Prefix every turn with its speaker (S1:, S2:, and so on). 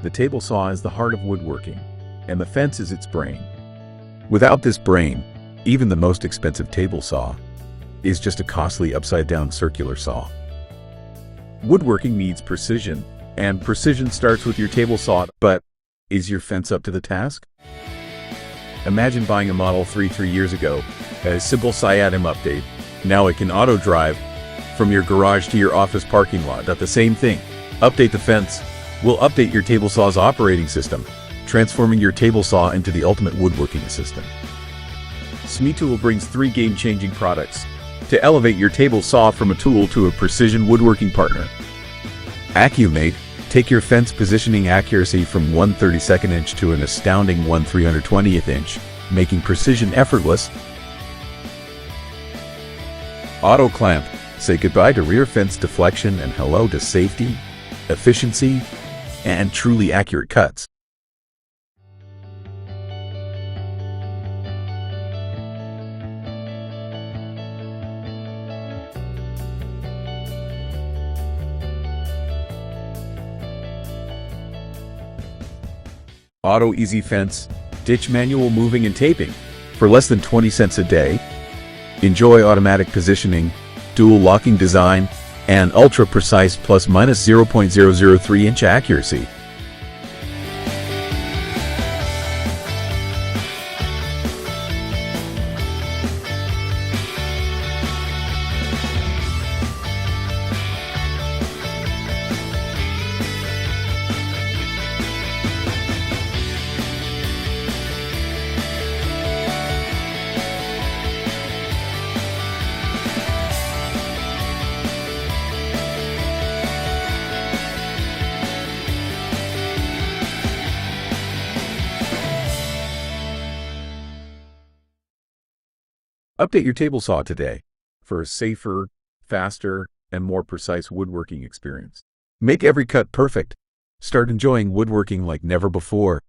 S1: The table saw is the heart of woodworking, and the fence is its brain. Without this brain, even the most expensive table saw is just a costly upside-down circular saw. Woodworking needs precision, and precision starts with your table saw, but is your fence up to the task? Imagine buying a Model 3 years ago, a simple SIADM update. Now it can auto-drive from your garage to your office parking lot. That's the same thing. Update the fence will update your table saw's operating system, transforming your table saw into the ultimate woodworking assistant. SME brings 3 game-changing products to elevate your table saw from a tool to a precision woodworking partner. Accu-Mate, take your fence positioning accuracy from 1/32 inch to an astounding 1/320th inch, making precision effortless. Auto Clamp, say goodbye to rear fence deflection and hello to safety, efficiency, and truly accurate cuts. Auto Easy Fence, ditch manual moving and taping. For less than 20 cents a day, enjoy automatic positioning, dual locking design, and ultra-precise plus-minus 0.003 inch accuracy. Update your table saw today for a safer, faster, and more precise woodworking experience. Make every cut perfect. Start enjoying woodworking like never before.